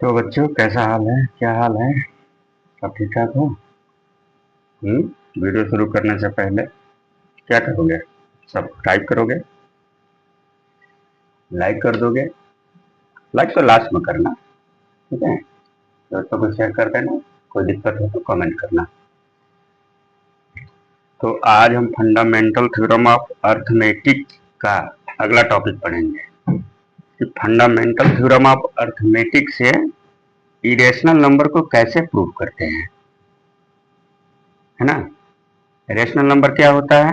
तो बच्चों, कैसा हाल है? क्या हाल है? सब ठीक ठाक हो? वीडियो शुरू करने से पहले क्या करोगे? सब टाइप करोगे, लाइक कर दोगे। लाइक तो लास्ट में करना, ठीक है? दोस्तों को शेयर कर देना। कोई दिक्कत हो तो कमेंट करना। तो आज हम फंडामेंटल थ्योरम ऑफ अर्थमेटिक का अगला टॉपिक पढ़ेंगे कि फंडामेंटल थ्योरम ऑफ अर्थमेटिक से इरेशनल नंबर को कैसे प्रूव करते हैं, है ना? रेशनल नंबर क्या होता है?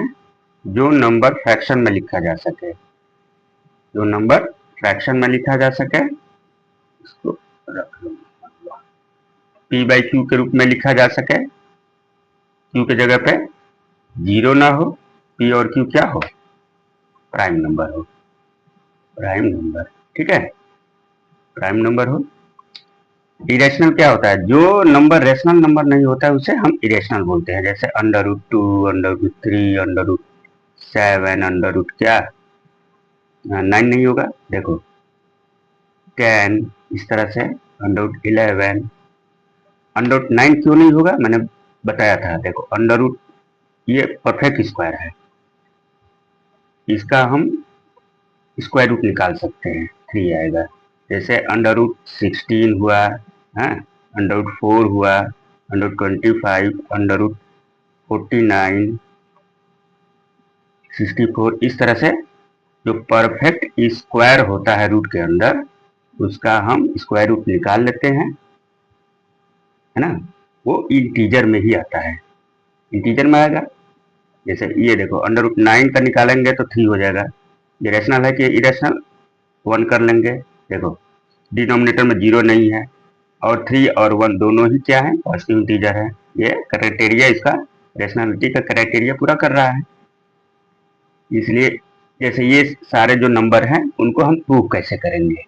जो नंबर फ्रैक्शन में लिखा जा सके, जो नंबर फ्रैक्शन में लिखा जा सके उसको रख लो। पी बाई क्यू के रूप में लिखा जा सके, क्यू के जगह पे जीरो ना हो, पी और क्यू क्या हो? प्राइम नंबर हो, प्राइम नंबर, ठीक है? प्राइम नंबर हो। इरेशनल क्या होता है? जो नंबर रेशनल नंबर नहीं होता है उसे हम इरेशनल बोलते हैं। जैसे under root 2, under root 3, under root 7, under root क्या 9 नहीं होगा, देखो 10, इस तरह से अंडर रूट 11, अंडर रूट 9 क्यों नहीं होगा? मैंने बताया था। देखो अंडर रूट ये परफेक्ट स्क्वायर है, इसका हम स्क्वायर रूट निकाल सकते हैं, 3 आएगा। जैसे अंडर रूट 16 हुआ, हाँ, अंडर रूट 4 हुआ, अंडर रूट 25, अंडर रूट 49, 64, इस तरह से जो परफेक्ट स्क्वायर होता है रूट के अंदर उसका हम स्क्वायर रूट निकाल लेते हैं, है ना? वो इंटीजर में ही आता है, इंटीजर में आएगा। जैसे ये देखो अंडर रूट 9 का निकालेंगे तो 3 हो जाएगा। ये रेशनल है कि इरेशनल? 1 कर लेंगे। देखो डिनोमिनेटर में 0 नहीं है और 3 और 1 दोनों ही क्या है? पॉजिटिव इंटीजर है। ये क्राइटेरिया, इसका रेशनलिटी का क्राइटेरिया पूरा कर रहा है। इसलिए जैसे ये सारे जो नंबर हैं उनको हम प्रूव कैसे करेंगे?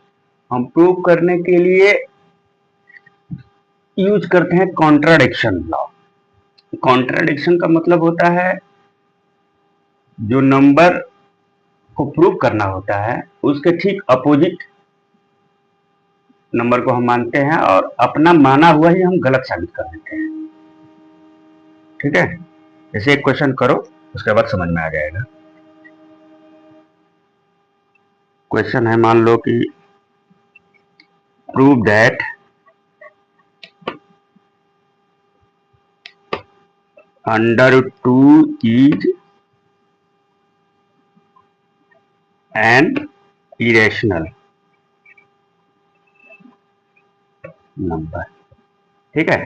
हम प्रूव करने के लिए यूज करते हैं कॉन्ट्राडिक्शन लॉ। कॉन्ट्राडिक्शन का मतलब होता है जो नंबर को प्रूव करना होता है उसके ठीक अपोजिट नंबर को हम मानते हैं और अपना माना हुआ ही हम गलत साबित कर देते हैं, ठीक है? जैसे एक क्वेश्चन करो, उसके बाद समझ में आ जाएगा। क्वेश्चन है, मान लो कि prove that under 2 is an irrational number, ठीक है?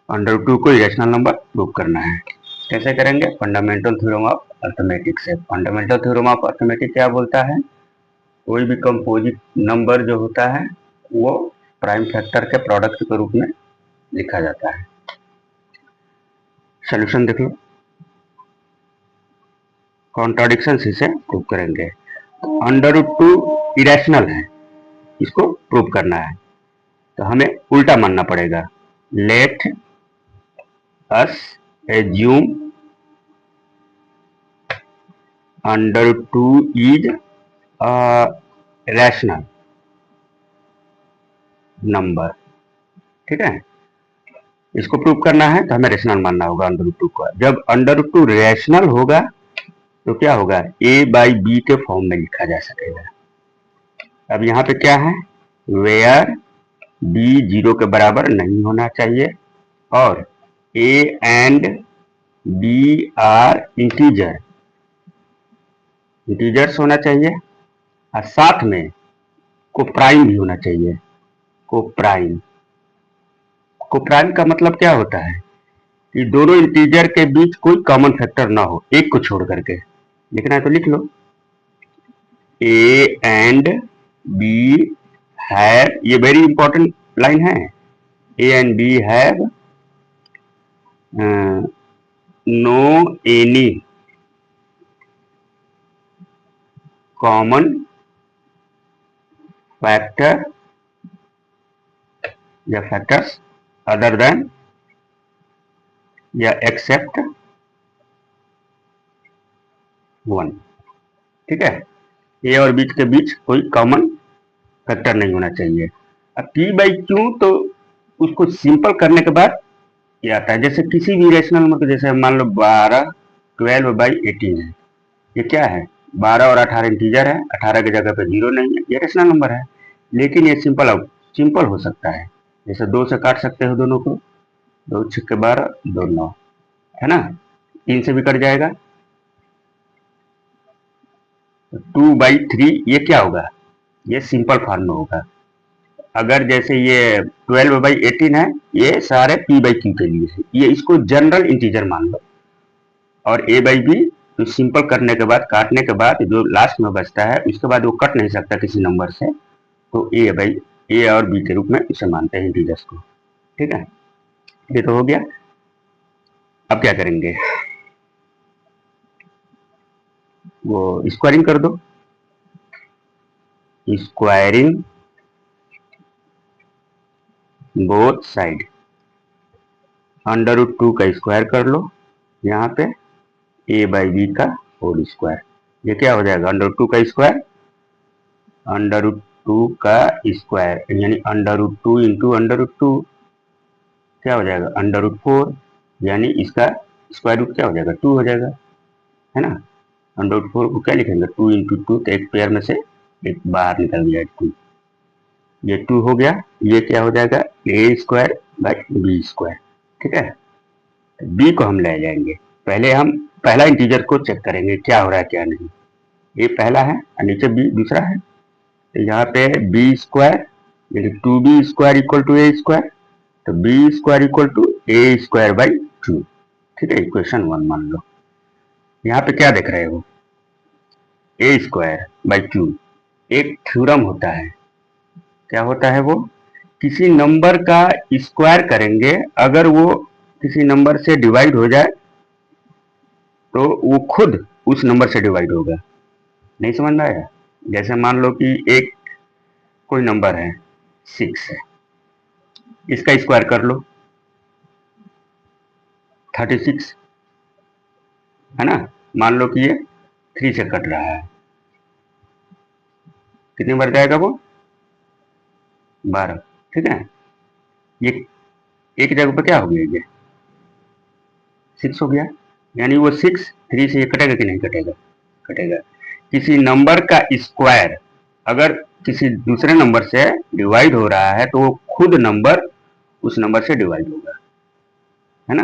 अंडर 2 को इरेशनल नंबर प्रूव करना है। कैसे करेंगे? फंडामेंटल थ्योरम ऑफ अर्थमेटिक से। फंडामेंटल थ्योरम ऑफ अर्थमेटिक क्या बोलता है? कोई भी कंपोजिट नंबर जो होता है वो प्राइम फैक्टर के प्रोडक्ट के रूप में लिखा जाता है। सॉल्यूशन देख लो, कॉन्ट्राडिक्शन से इसे प्रूव करेंगे। अंडर रूट 2 इरेशनल है, इसको प्रूव करना है तो हमें उल्टा मानना पड़ेगा। Let us assume under 2 is rational number, ठीक है? इसको प्रूव करना है तो हमें रेशनल मानना होगा अंडर रूट 2 को। जब अंडर रूट 2 रैशनल होगा तो क्या होगा? a बाई बी के फॉर्म में लिखा जा सकेगा। अब यहाँ पे क्या है? वेयर b 0 के बराबर नहीं होना चाहिए और a and b are integers होना चाहिए और साथ में को प्राइम भी होना चाहिए। को प्राइम का मतलब क्या होता है कि दोनों इंटीजर के बीच कोई कॉमन फैक्टर ना हो, एक को छोड़ करके। लिखना है तो लिख लो, ए एंड बी हैव, ये वेरी इंपॉर्टेंट लाइन है, A and B have no any common factor या फैक्टर्स अदर देन या एक्सेप्ट 1, ठीक है? ए और बी के बीच कोई कॉमन फैक्टर नहीं होना चाहिए। अब पी बाई क्यू तो उसको सिंपल करने के बाद ये आता है। जैसे किसी भी रेशनल नंबर को, जैसे मान लो 12/18 है, ये क्या है, 12 और 18 इंटीजर है, 18 की जगह पे 0 नहीं है, ये रेशनल नंबर है। लेकिन ये सिंपल हो सकता है, जैसे 2 से काट सकते हो दोनों को, 2 छक्के 12, 2 9, है ना, 3 से भी कट जाएगा। 2/3 ये क्या होगा, ये सिंपल फॉर्म में होगा। अगर जैसे ये 12/18 है, ये सारे पी बाई क्यू के लिए है, ये इसको जनरल इंटीजर मान लो। और ए बाई बी तो सिंपल करने के बाद, काटने के बाद जो लास्ट में बचता है, उसके बाद वो कट नहीं सकता किसी नंबर से, तो ए और बी के रूप में इसे मानते हैं इंटीजर्स को। ठीक है, ये तो हो गया। अब क्या करेंगे, वो स्क्वायरिंग कर दो। स्क्वायरिंग बोथ साइड, √2 का स्क्वायर कर लो यहाँ पे, ए बाई बी का होल स्क्वायर। ये क्या हो जाएगा, √2 का स्क्वायर, √2 का स्क्वायर यानी √2 इंटू √2 क्या हो जाएगा, √4, यानी इसका स्क्वायर रूट क्या हो जाएगा, 2 हो जाएगा, है ना। √4 को क्या लिखेंगे, 2 इंटू 2, तो एक पेयर में से एक बाहर निकल गया 2, ये 2 हो गया। ये क्या हो जाएगा, ए स्क्वायर बाई बी स्क्वायर। ठीक है, बी को हम ले जाएंगे, पहले हम पहला इंटीजर को चेक करेंगे क्या हो रहा है क्या नहीं। ए पहला है और नीचे बी दूसरा है, तो यहाँ पे बी स्क्वायर यानी 2b square equal to a square, तो b square equal to a square by 2। ठीक है, इक्वेशन 1 मान लो। यहाँ पे क्या देख रहे हो, ए स्क्वायर बाई 2 एक थ्योरम होता है। क्या होता है वो, किसी नंबर का स्क्वायर करेंगे, अगर वो किसी नंबर से डिवाइड हो जाए तो वो खुद उस नंबर से डिवाइड होगा। नहीं समझ में आया, जैसे मान लो कि एक कोई नंबर है 6 है, इसका स्क्वायर कर लो 36, है ना। मान लो कि ये 3 से कट रहा है, कितनी बार जाएगा वो, 12। ठीक है, ये एक जगह पर क्या हो गया, ये 6 हो गया, यानी वो 6 3 से ये कटेगा कि नहीं कटेगा, कटेगा। किसी नंबर का स्क्वायर अगर किसी दूसरे नंबर से डिवाइड हो रहा है तो वो खुद नंबर उस नंबर से डिवाइड होगा, है ना,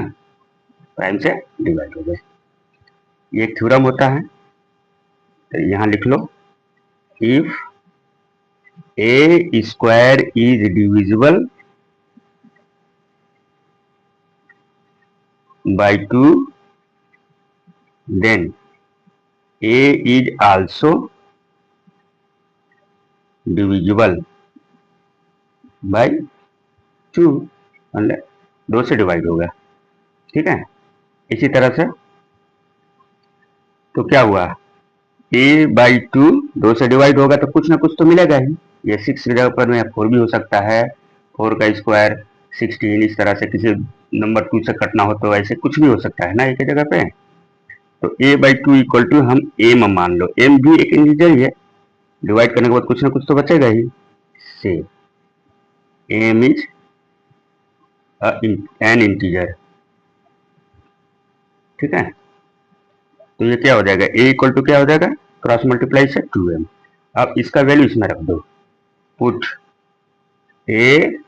प्राइम से डिवाइड होगा। ये एक थ्योरम होता है, तो यहाँ लिख लो, if a square is divisible by 2 then a is also divisible by 2, मतलब 2 से डिवाइड होगा। ठीक है, इसी तरह से तो क्या हुआ, ए बाई 2 2 से डिवाइड होगा तो कुछ ना कुछ तो मिलेगा ही। ये 6 की जगह पर में 4 भी हो सकता है, 4 का स्क्वायर 16, इस तरह से किसी नंबर 2 से कटना हो तो ऐसे कुछ भी हो सकता है ना एक जगह पे। तो ए बाई 2 इक्वल टू हम एम मान लो, एम भी एक इंटीजर ही है, डिवाइड करने के बाद कुछ ना कुछ तो बचेगा ही, से एम इज एन इंटीजर। ठीक है, तो ये क्या हो जाएगा, ए इक्वल टू क्या हो जाएगा, क्रॉस मल्टीप्लाई से 2m। अब इसका वैल्यू इसमें रख दो, put A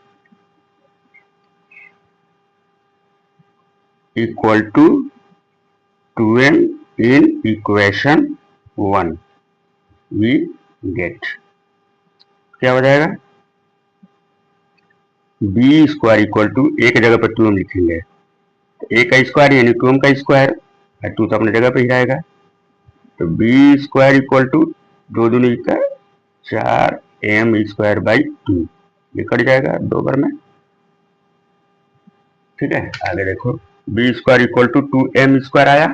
equal to 2m in equation 1, we get क्या हो जाएगा, बी स्क्वायर इक्वल टू, एक जगह पर 2m लिखेंगे, ए का स्क्वायर यानी 2m का स्क्वायर, 2 तो अपने जगह पे ही रहेगा, तो बी स्क्वायर इक्वल टू 2 दूनी का 4m स्क्वायर बाई 2, ये कट जाएगा 2 बार में। ठीक है, आगे देखो, B square equal to 2m square आया,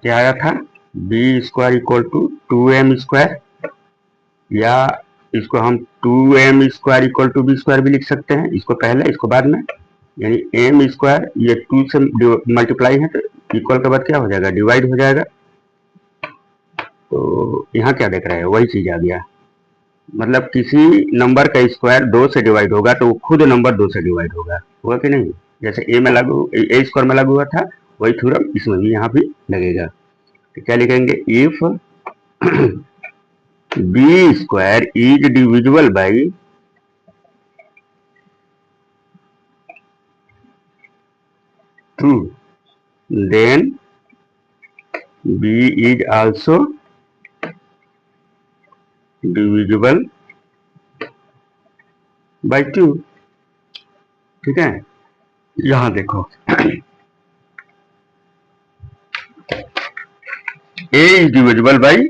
क्या आया था, B square equal to 2m square, या इसको हम 2m square equal to B square भी लिख सकते हैं, इसको पहले इसको बाद में, यानी m स्क्वायर ये 2 से मल्टीप्लाई है तो इक्वल के बाद क्या हो जाएगा, डिवाइड हो जाएगा, तो यहाँ क्या देख रहे हैं, वही चीज आ गया। मतलब किसी नंबर का स्क्वायर 2 से डिवाइड होगा तो वो खुद नंबर 2 से डिवाइड होगा कि नहीं। जैसे ए में लागू, ए स्क्वायर में लागू हुआ था, वही थ्योरम इसमें भी यहाँ भी लगेगा। तो क्या लिखेंगे, if B square is divisible by two, then B is also divisible by 2। ठीक है, यहां देखो a इज डिविजिबल बाई,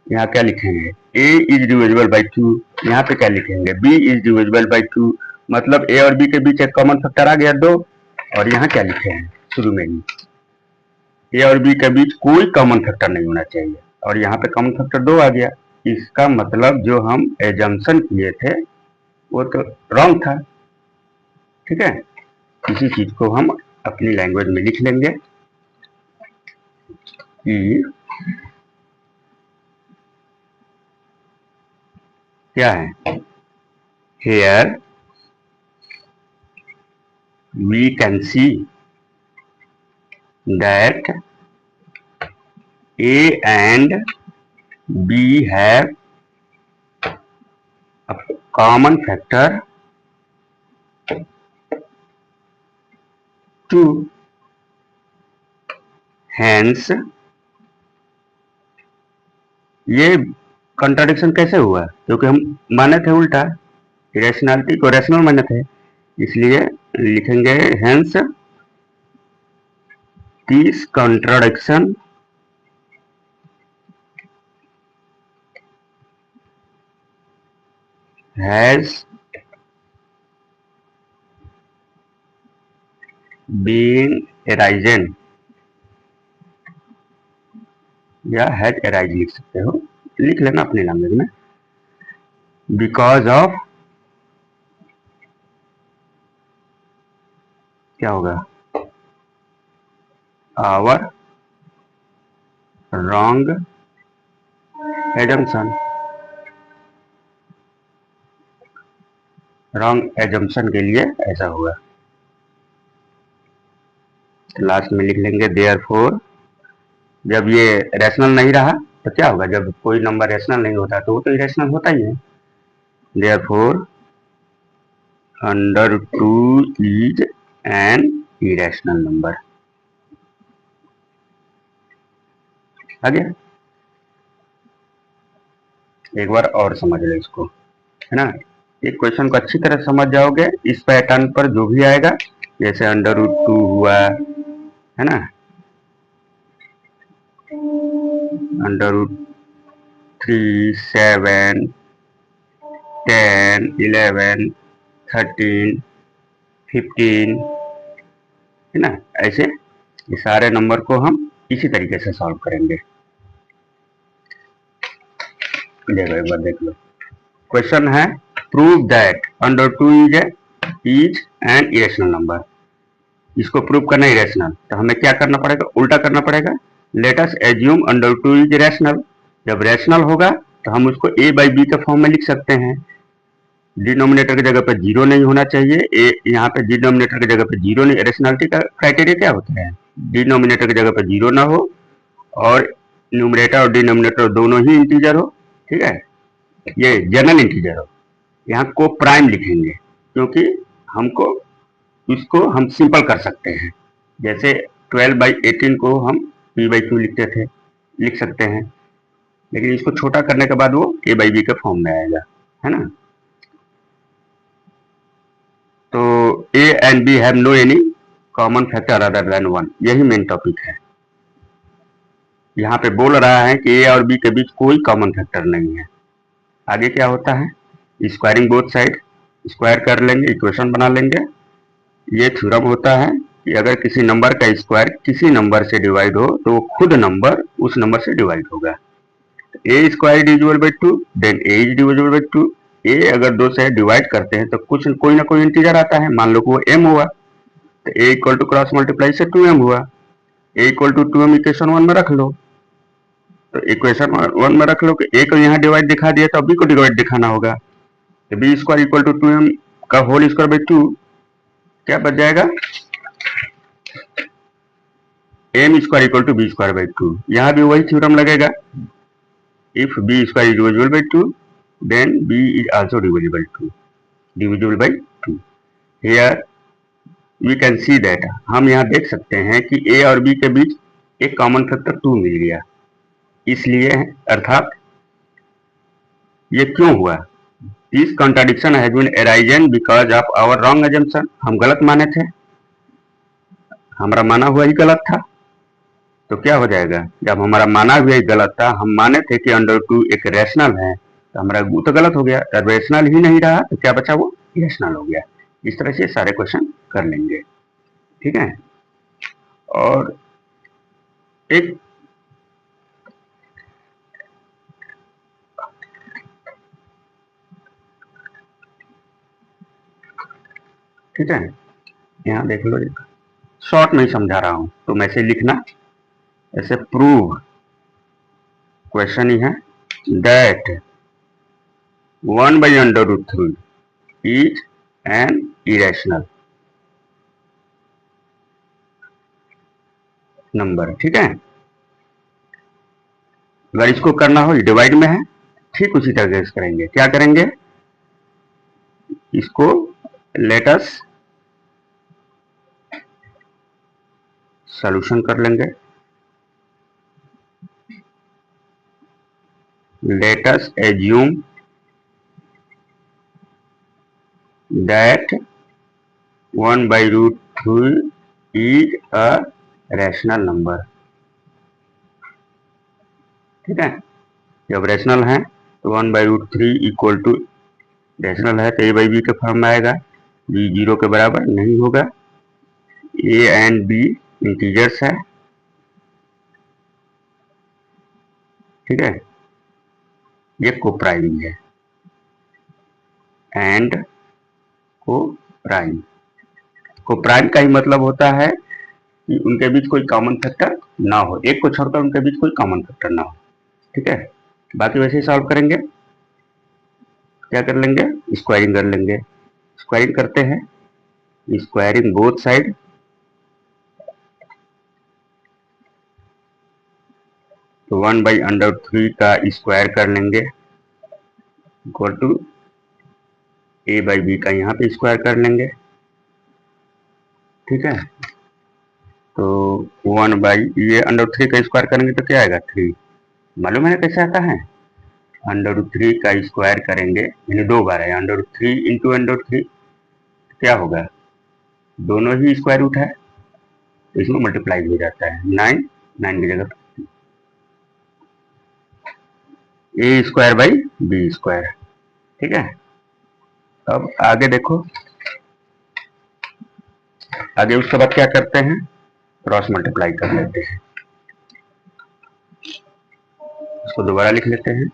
यहाँ क्या लिखेंगे, a इज डिविजिबल बाई 2, यहाँ पे क्या लिखेंगे, b इज डिविजिबल बाई 2। मतलब a और b के बीच एक कॉमन फैक्टर आ गया 2, और यहाँ क्या लिखे हैं शुरू में ही, a और b के बीच कोई कॉमन फैक्टर नहीं होना चाहिए, और यहाँ पे कॉमन फैक्टर 2 आ गया। इसका मतलब जो हम एजम्पशन किए थे वो तो रॉन्ग था। ठीक है, इसी चीज को हम अपनी लैंग्वेज में लिख लेंगे कि क्या है, here we can see that A and B have a common factor 2, hence ये कंट्राडिक्शन कैसे हुआ, क्योंकि हम माने थे उल्टा, इरेशनैलिटी को रैशनल माने थे, इसलिए लिखेंगे hence this contradiction has been arisen, या हैज अराइज लिख सकते हो, लिख लेना अपनी लैंग्वेज में, बिकॉज ऑफ क्या होगा, our wrong assumption. Wrong assumption के लिए ऐसा हुआ। तो लास्ट में लिख लेंगे देयरफॉर, जब ये रैशनल नहीं रहा तो क्या होगा, जब कोई नंबर रैशनल नहीं होता तो वो तो इरेशनल होता ही है। Therefore under 2 is an irrational number. आ गया, एक बार और समझ लो इसको, है ना। एक क्वेश्चन को अच्छी तरह समझ जाओगे, इस पैटर्न पर जो भी आएगा, जैसे अंडर रूट 2 हुआ, है ना, अंडर रूट 3, 7, 10, 11, 13, 15, है ना, ऐसे ये सारे नंबर को हम इसी तरीके से सॉल्व करेंगे। देखो एक बार देख लो, क्वेश्चन है prove that under 2 is an irrational number. इसको प्रूव करना इरेशनल, तो हमें क्या करना पड़ेगा, उल्टा करना पड़ेगा। Let us assume under 2 is rational. जब रैशनल होगा तो हम उसको a बाई बी के फॉर्म में लिख सकते हैं। डिनोमिनेटर की जगह पे 0 नहीं होना चाहिए, यहाँ पे डिनोमिनेटर की जगह पे 0 नहीं। रेशनलिटी का क्राइटेरिया क्या होता है, डिनोमिनेटर की जगह पे 0 ना हो और न्यूमरेटर और डिनोमिनेटर दोनों ही इंटीजर हो। ठीक है, ये जनरल इंटीजर हो। यहाँ को प्राइम लिखेंगे क्योंकि हमको इसको हम सिंपल कर सकते हैं, जैसे 12/18 को हम p/2 लिख सकते हैं, लेकिन इसको छोटा करने के बाद वो a/b के फॉर्म में आएगा, है ना। तो a and b have no any common factor other than 1, यही मेन टॉपिक है। यहाँ पे बोल रहा है कि a और b के बीच कोई कॉमन फैक्टर नहीं है। आगे क्या होता है, स्क्वायरिंग बोथ साइड, स्क्वायर कर लेंगे, इक्वेशन बना लेंगे। ये थ्योरम होता है कि अगर किसी नंबर का स्क्वायर किसी नंबर से डिवाइड हो तो वो खुद नंबर उस नंबर से डिवाइड होगा। A square divisible by 2, then a is divisible by 2। A अगर 2 से डिवाइड करते हैं तो कुछ कोई ना कोई इंटीजर आता है, मान लो कि वो m हुआ, तो a equal to cross multiply से 2m हुआ। a equal to 2m equation 1 में रख लो। तो इक्वेशन 1 में रख लो कि ए को यहाँ डिवाइड दिखा दिया तो बी को डिवाइड दिखाना होगा। तो b square equal to 2m का होल स्क्वायर बाई 2 क्या बच जाएगा, M square equal to B square by 2। यहाँ भी वही थ्योरम लगेगा, if B square is divisible by 2 then B is also divisible by 2। Here we can see that, हम यहाँ देख सकते हैं कि ए और बी के बीच एक कॉमन फैक्टर 2 मिल गया, इसलिए अर्थात ये क्यों हुआ, this contradiction has been arisen because of our wrong assumption. हम गलत माने थे, हमारा माना हुआ ही गलत था। तो क्या हो जाएगा, जब हमारा माना हुआ ही गलत था, हम माने थे कि √2 एक रैशनल है, तो हमारा वो तो गलत हो गया, जब रैशनल ही नहीं रहा तो क्या बचा, वो इरेशनल हो गया। इस तरह से सारे क्वेश्चन कर लेंगे, ठीक है। और एक ठीक है, यहाँ देख लो, शॉर्ट में समझा रहा हूं तो मैं से लिखना, ऐसे प्रूव, क्वेश्चन ही है, that 1/√3 is an irrational number, ठीक है। अगर इसको करना हो, डिवाइड में है, ठीक उसी तरह से करेंगे। क्या करेंगे, इसको लेटस सॉल्यूशन कर लेंगे, latus assume that 1/√3 is a rational number, ठीक है। जब रैशनल है तो 1/√3 इक्वल टू, रैशनल है तो ए बाई बी के फॉर्म में आएगा, बी 0 के बराबर नहीं होगा, ए एंड बी इंटीजर्स है, ठीक है, ये कोप्राइम है, एंड कोप्राइम, कोप्राइम का ही मतलब होता है कि उनके बीच कोई कॉमन फैक्टर ना हो, एक को छोड़कर उनके बीच कोई कॉमन फैक्टर ना हो, ठीक है। बाकी वैसे ही सॉल्व करेंगे, क्या कर लेंगे, स्क्वायरिंग कर लेंगे। स्क्वायरिंग करते हैं, स्क्वायरिंग बोथ साइड, तो 1/√3 का स्क्वायर कर लेंगे equal to a by b का यहाँ पे स्क्वायर कर लेंगे, ठीक है। तो 1 ये √3 का स्क्वायर करेंगे तो क्या आएगा, 3, मालूम है कैसे आता है, √3 का स्क्वायर करेंगे, यानी 2 बार है, √3 इंटू √3 क्या होगा, दोनों ही स्क्वायर रूट है तो इसमें मल्टीप्लाई हो जाता है, 9 की जगह ए स्क्वायर बाई बी स्क्वायर, ठीक है। अब आगे देखो, आगे उसके बाद क्या करते हैं, क्रॉस मल्टीप्लाई कर लेते हैं, इसको दोबारा लिख लेते हैं,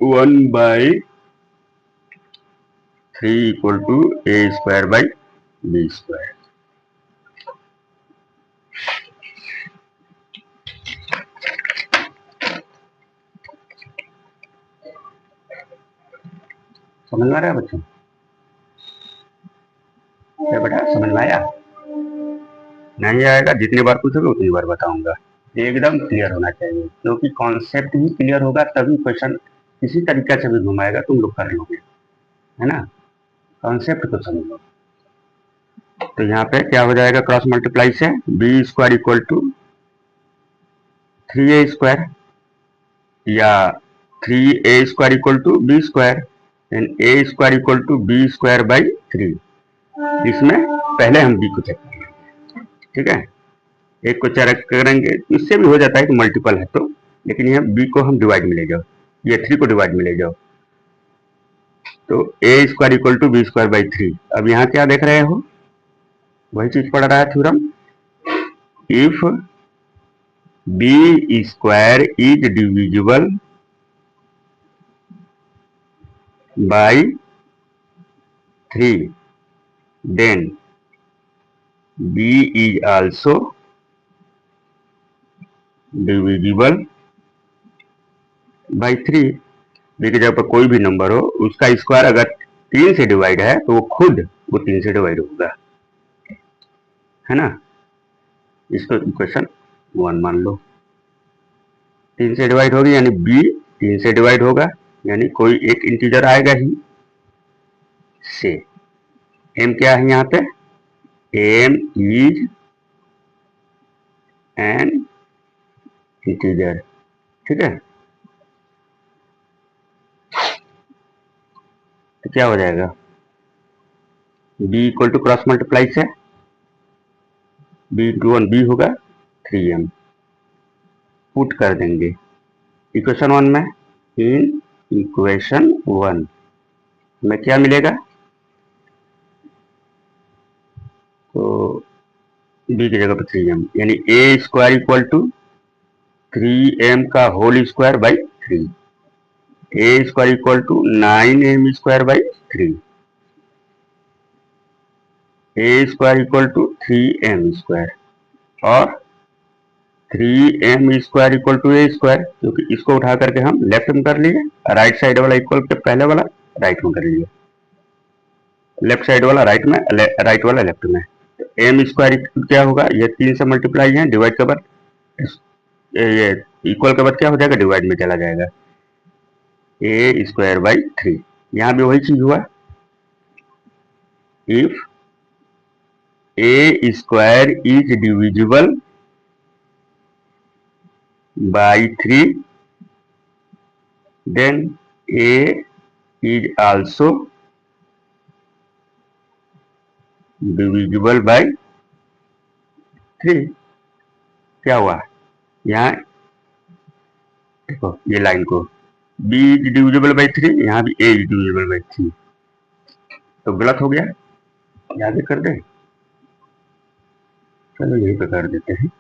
1/3 equal to a square by b square. समझ में आ रहा है बच्चों, क्या बेटा समझ में आया, नहीं आएगा जितनी बार पूछोगे उतनी बार बताऊंगा, एकदम क्लियर होना चाहिए, क्योंकि कॉन्सेप्ट ही क्लियर होगा तभी क्वेश्चन किसी तरीके से भी घुमाएगा तुम लोग कर लोगे, है ना, कॉन्सेप्ट को समझो। तो यहाँ पे क्या हो जाएगा, क्रॉस मल्टीप्लाई से b square equal to 3a square, या 3a square equal to B square, and a square equal to B square by 3। इसमें पहले हम बी को चेक करेंगे, ठीक है, एक को चेक करेंगे, इससे भी हो जाता है कि मल्टीपल है तो, लेकिन यहाँ बी को हम डिवाइड में ले जाओ, ये 3 को डिवाइड में ले जाओ, तो a square equal to B square by 3। अब यहाँ क्या देख रहे हो, वही चीज पढ़ रहा है theorem, if B square is divisible by 3 then B is also divisible by 3। B की जगह पर कोई भी नंबर हो, उसका स्क्वायर अगर 3 से डिवाइड है तो वो खुद वो 3 से डिवाइड होगा, है ना। इसको इक्वेशन 1 मान लो। 3 से डिवाइड होगी यानी बी 3 से डिवाइड होगा, यानी कोई एक इंटीजर आएगा ही से। एम क्या है यहाँ पे? एम इज एन इंटीजर, ठीक है। तो क्या हो जाएगा? B equal to cross multiply से बी इंटू 1 बी होगा, 3m पुट कर देंगे इक्वेशन 1 में। इन इक्वेशन 1 में क्या मिलेगा? तो बी की जगह पर 3m, यानी ए स्क्वायर इक्वल टू 3m का whole square by 3। A square equal to 9m square by 3। A square equal to 3m square और 3m square equal to a square, क्योंकि इसको उठा करके हम लेफ्ट में कर लिए, राइट साइड वाला इक्वल के पहले वाला राइट में कर लिए, लेफ्ट साइड वाला राइट में, राइट वाला लेफ्ट में। तो एम स्क्वायर क्या होगा? ये 3 से मल्टीप्लाई है, डिवाइड के बाद ये इक्वल के बाद क्या हो जाएगा? डिवाइड में चला जाएगा, ए स्क्वायर बाई 3। यहाँ भी वही चीज हुआ। If a square is divisible by 3 then a is also divisible by 3। क्या हुआ? यहाँ देखो ये लाइन को, b इज डिविजिबल बाई 3, यहाँ भी a इज डिविजिबल बाई 3, तो गलत हो गया। आगे कर दे, चलो यहीं पे कर देते हैं।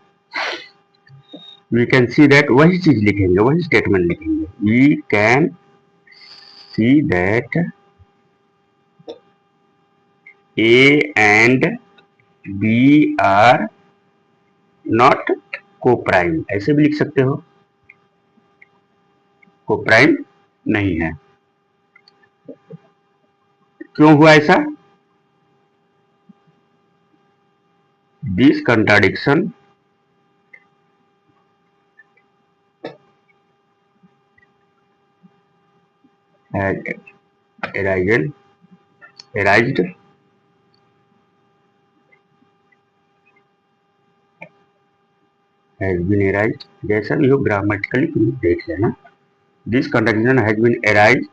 वी कैन सी दैट, वही चीज लिखेंगे, वही स्टेटमेंट लिखेंगे। We can see that a and b are not coprime, ऐसे भी लिख सकते हो, को प्राइम नहीं है। क्यों हुआ ऐसा? This contradiction has arised has been arised, जैसा भी हो ग्रामेटिकली तुम देख लेना। This contradiction has been arised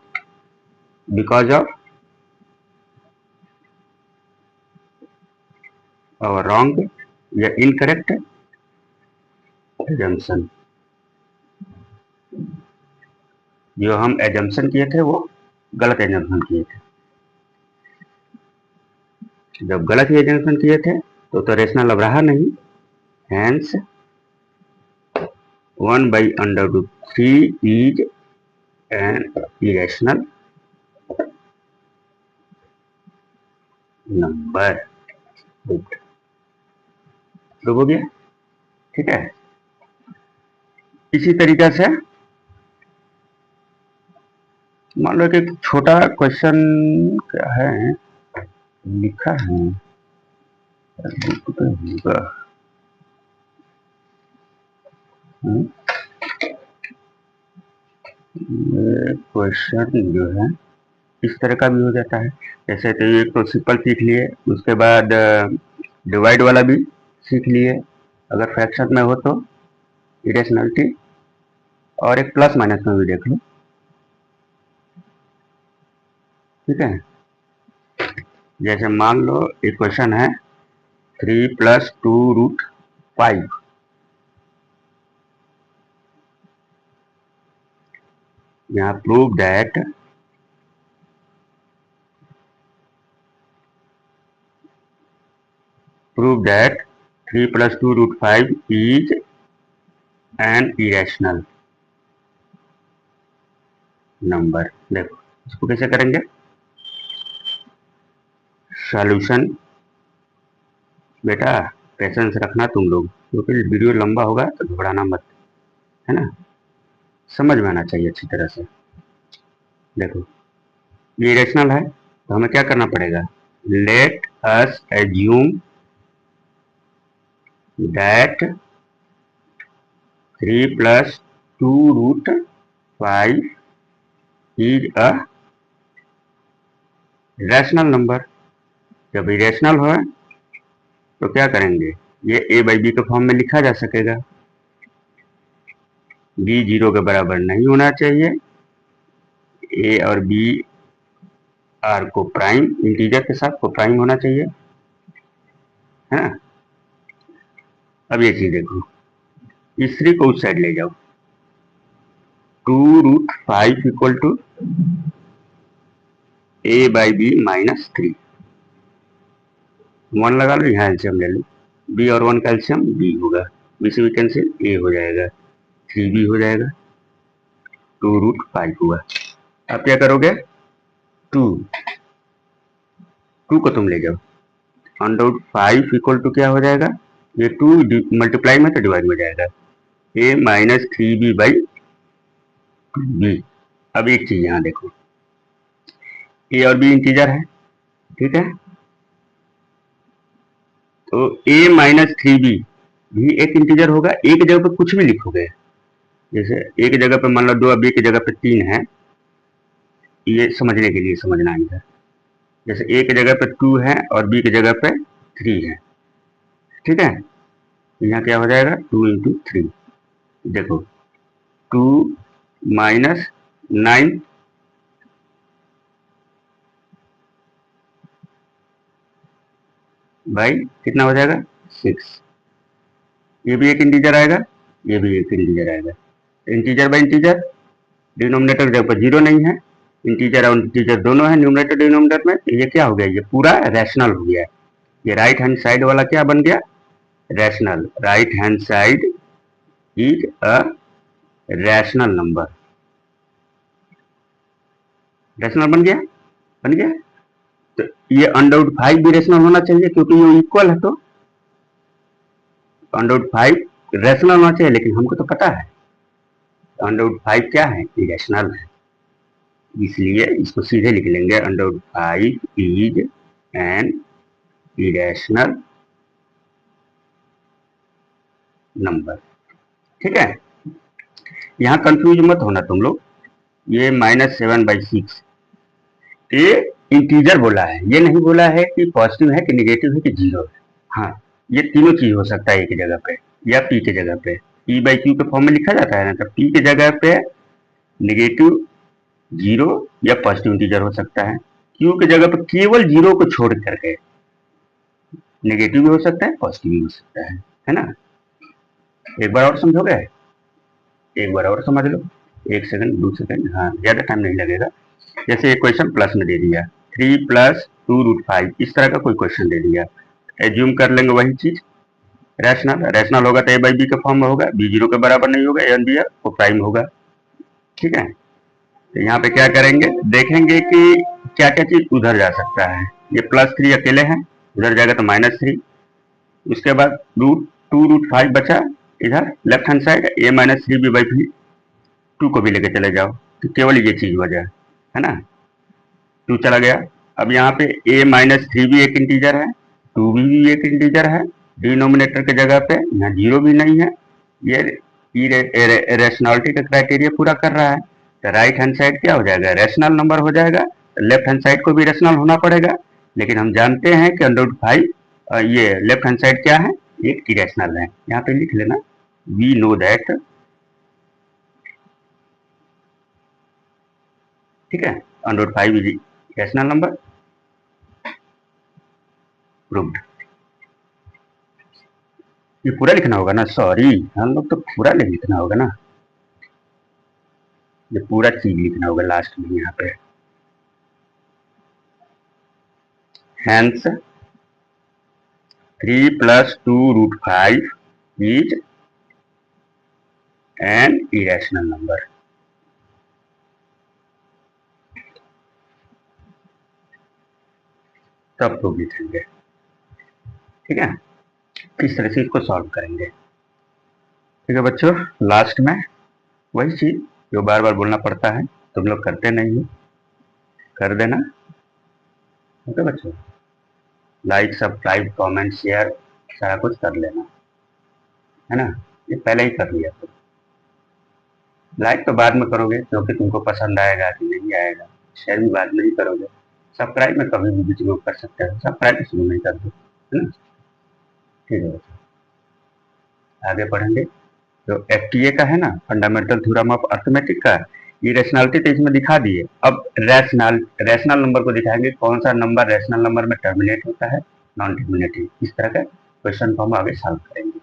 because of our wrong या incorrect assumption। जो हम एजम्पशन किए थे वो गलत एजम्पशन किए थे। जब गलत एजम्पशन किए थे तो रेशनल अब रहा नहीं, hence 1/√3 is an irrational number. Prove हो गया, ठीक है। इसी तरीके से मान लो कि एक छोटा क्वेश्चन क्या है लिखा है, होगा ये क्वेश्चन जो है इस तरह का भी हो जाता है। जैसे तो एक तो सिंपल सीख लिए, उसके बाद डिवाइड वाला भी सीख लिए, अगर फ्रैक्शन में हो तो इरेशनलिटी, और एक प्लस माइनस में भी देख लो, ठीक है। जैसे मान लो इक्वेशन है 3 + 2√5, यहाँ prove that prove that 3 + 2√5 is an irrational number। देखो इसको कैसे करेंगे सॉल्यूशन। बेटा पेशेंस रखना तुम लोग, क्योंकि वीडियो लंबा होगा तो घबराना मत। है ना, समझ में आना चाहिए अच्छी तरह से। देखो ये इरेशनल है तो हमें क्या करना पड़ेगा, let us assume that 3 + 2√5 is a rational number. जब इरेशनल हो तो क्या करेंगे, ये a बाई बी के फॉर्म में लिखा जा सकेगा। b 0 के बराबर नहीं होना चाहिए, a और b आर को प्राइम इंटीजर के साथ को प्राइम होना चाहिए, है ना। अब ये चीज देखो, इस 3 को उस साइड ले जाओ, 2√5 equal to a by b -3। 1 लगा लो, यहाँ एल्सियम ले लो, b और 1 का एल्सियम b होगा, b से भी कैंसिल, a हो जाएगा, 3b हो जाएगा, 2√5 हुआ। अब क्या करोगे, 2 को तुम ले जाओ, √5 इक्वल टू क्या हो जाएगा, ये 2 मल्टीप्लाई में तो डिवाइड हो जाएगा, a -3b बाई b। अब एक चीज यहाँ देखो, a और b इंटीजर है, ठीक है, तो a -3b भी एक इंटीजर होगा। एक जगह पे कुछ भी लिखोगे, जैसे एक जगह पे मान लो 2, अब एक जगह पे 3 है, ये समझने के लिए समझना ही है। जैसे एक जगह पे 2 है और b की जगह पे 3 है, ठीक है, यहाँ क्या हो जाएगा, 2 × 3। देखो 2 - 9 बाई कितना हो जाएगा, 6। ये भी एक इंटीजर आएगा, ये भी एक इंटीजर आएगा, इंटीजर बाई इंटीजर, डिनोमिनेटर जगह पर 0 नहीं है, इंटीजर और इंटीजर दोनों है न्यूमरेटर डिनोमिनेटर में, तो ये क्या हो गया, ये पूरा रैशनल हो गया। ये राइट हैंड साइड वाला क्या बन गया, rational. Right hand side is a rational number, rational बन गया, बन गया। तो ये √5 भी रैशनल होना चाहिए, क्योंकि ये इक्वल है, तो √5 रैशनल होना चाहिए, लेकिन हमको तो पता है √5 क्या है, इरेशनल है, इसलिए इसको सीधे लिख लेंगे, √5 इज एन इरेशनल नंबर, ठीक है। यहाँ कंफ्यूज मत होना तुम लोग, ये -7/6 ये इंटीजर बोला है, ये नहीं बोला है कि पॉजिटिव है कि निगेटिव है कि जीरो है। हाँ, ये तीनों चीज हो सकता है एक जगह पे या पी के जगह पे, p/q के फॉर्म में लिखा जाता है ना, तो p के जगह पे निगेटिव, जीरो या पॉजिटिव इंटीजर हो सकता है, q के जगह पे केवल जीरो को छोड़ करके निगेटिव भी हो सकता है, पॉजिटिव भी हो सकता है ना। एक बार और समझोगे, एक बार और समझ लो, 1 सेकंड 2 सेकंड, हाँ ज्यादा टाइम नहीं लगेगा। जैसे एक क्वेश्चन प्लस में दे दिया, 3 + 2√5, इस तरह का कोई क्वेश्चन दे दिया, एज्यूम कर लेंगे वही चीज, रैशनल, रैशनल होगा तो a बाई बी के फॉर्म में होगा, b 0 के बराबर नहीं होगा, a बी को प्राइम होगा, ठीक है। तो यहाँ पे क्या करेंगे, देखेंगे कि क्या क्या चीज उधर जा सकता है। ये +3 अकेले है, उधर जाएगा तो -3, उसके बाद √2√5 बचा इधर left hand side, a -3b/3, 2 को भी लेके चले जाओ, तो केवल ये चीज हो जाए, है ना, 2 चला गया। अब यहाँ पे a -3b एक इंटीजर है, 2b भी एक इंटीजर है, डिनोमिनेटर के जगह पे यहाँ 0 भी नहीं है, ये रेशनलिटी का क्राइटेरिया पूरा कर रहा है, तो राइट हैंड साइड क्या हो जाएगा, रैशनल नंबर हो जाएगा, तो लेफ्ट हैंड साइड को भी रैशनल होना पड़ेगा, लेकिन हम जानते हैं कि √5 ये लेफ्ट हैंड साइड क्या है, एक इरेशनल है, यहाँ पे लिख लेना, वी नो दैट, ठीक है, √5 इज रैशनल नंबर, प्रूव्ड। ये पूरा लिखना होगा ना, सॉरी हम लोग तो पूरा नहीं लिखना होगा ना, ये पूरा चीज लिखना होगा लास्ट में यहाँ पे, hence 3 + 2√5 is an irrational number. तब तो लिखेंगे, ठीक है, किस तरह से इसको सॉल्व करेंगे। ठीक है बच्चों, लास्ट में वही चीज जो बार बार बोलना पड़ता है, तुम लोग करते नहीं हो, कर देना। ओके बच्चों, लाइक सब्सक्राइब कमेंट शेयर सारा कुछ कर लेना, है ना। ये पहले ही कर लिया तो लाइक तो बाद में करोगे क्योंकि तुमको पसंद आएगा कि नहीं आएगा, शेयर भी बाद में ही करोगे। सब्सक्राइब में कभी भी बीच में कर सकते हो, सब्सक्राइब शुरू नहीं कर दो, है ना। ठीक है बच्चों, आगे पढ़ेंगे। जो एफटीए का है ना, फंडामेंटल थ्योरम ऑफ अर्थमेटिक का, ये रैशनैलिटी तो इसमें दिखा दिए। अब रैशनल नंबर को दिखाएंगे, कौन सा नंबर रैशनल नंबर में टर्मिनेट होता है, नॉन टर्मिनेटिंग, इस तरह का क्वेश्चन को हम आगे सॉल्व करेंगे।